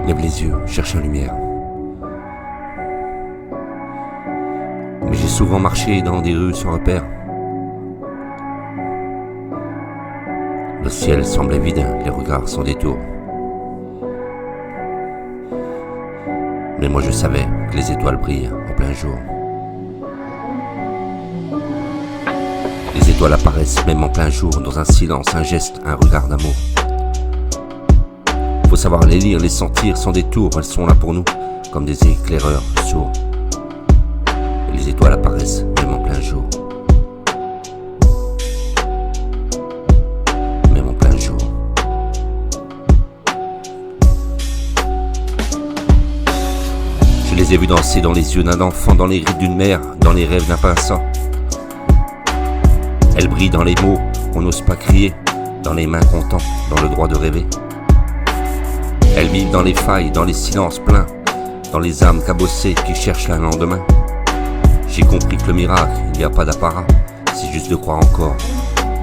Lève les yeux, cherche la lumière. Mais j'ai souvent marché dans des rues sans repère. Le ciel semblait vide, les regards sans détour. Mais moi je savais que les étoiles brillent en plein jour. Les étoiles apparaissent même en plein jour, dans un silence, un geste, un regard d'amour. Faut savoir les lire, les sentir sans détour, elles sont là pour nous, comme des éclaireurs sourds. Et les étoiles apparaissent même en plein jour. Même en plein jour. Je les ai vus danser dans les yeux d'un enfant, dans les rides d'une mère, dans les rêves d'un passant. Elles brillent dans les mots qu'on n'ose pas crier, dans les mains qu'on tend, dans le droit de rêver. Elles vivent dans les failles, dans les silences pleins, dans les âmes cabossées qui cherchent un lendemain. J'ai compris que le miracle, il n'y a pas d'apparat, c'est juste de croire encore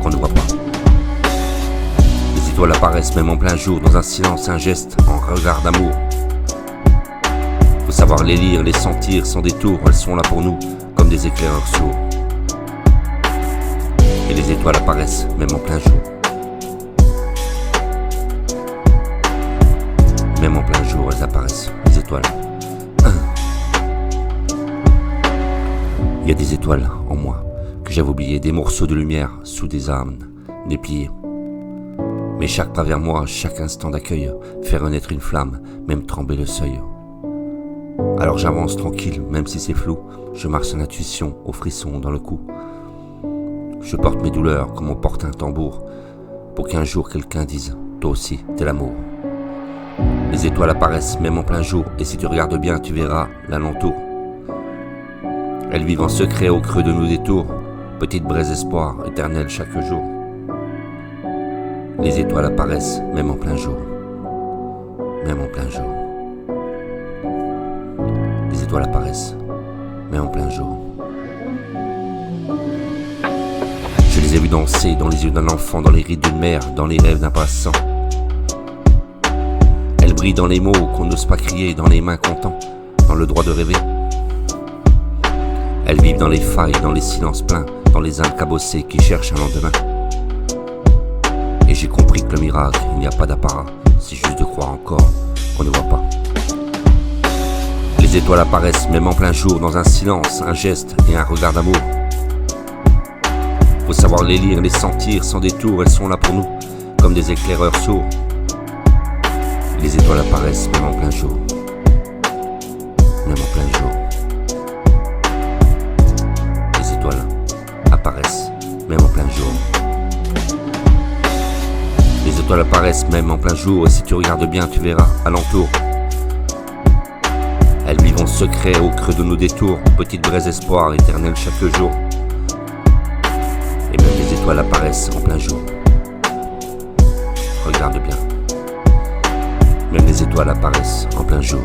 qu'on ne voit pas. Les étoiles apparaissent même en plein jour, dans un silence, un geste, un regard d'amour. Faut savoir les lire, les sentir sans détour, elles sont là pour nous, comme des éclaireurs sourds. Et les étoiles apparaissent même en plein jour. Même en plein jour, elles apparaissent, les étoiles. Il y a des étoiles en moi que j'avais oubliées, des morceaux de lumière sous des âmes dépliées. Mais chaque pas vers moi, chaque instant d'accueil, fait renaître une flamme, même trembler le seuil. Alors j'avance tranquille, même si c'est flou, je marche sans intuition, au frisson dans le cou. Je porte mes douleurs comme on porte un tambour, pour qu'un jour quelqu'un dise « Toi aussi, t'es l'amour ». Les étoiles apparaissent même en plein jour, et si tu regardes bien, tu verras l'alentour. Elles vivent en secret au creux de nos détours, petite braise espoir, éternelle chaque jour. Les étoiles apparaissent même en plein jour, même en plein jour. Les étoiles apparaissent même en plein jour. Je les ai vus danser dans les yeux d'un enfant, dans les rides d'une mère, dans les rêves d'un passant. Elles brillent dans les mots qu'on n'ose pas crier, dans les mains qu'on tend, dans le droit de rêver. Elles vivent dans les failles, dans les silences pleins, dans les âmes cabossées qui cherchent un lendemain. Et j'ai compris que le miracle, il n'y a pas d'apparat, c'est juste de croire encore qu'on ne voit pas. Les étoiles apparaissent même en plein jour, dans un silence, un geste et un regard d'amour. Faut savoir les lire, les sentir sans détour, elles sont là pour nous, comme des éclaireurs sourds. Les étoiles apparaissent même en plein jour, même en plein jour. Les étoiles apparaissent même en plein jour. Les étoiles apparaissent même en plein jour, et si tu regardes bien, tu verras alentour. Elles vivent en secret au creux de nos détours, petite braise espoir, éternelle chaque jour. Et même les étoiles apparaissent en plein jour. Regarde bien. Même les étoiles apparaissent en plein jour.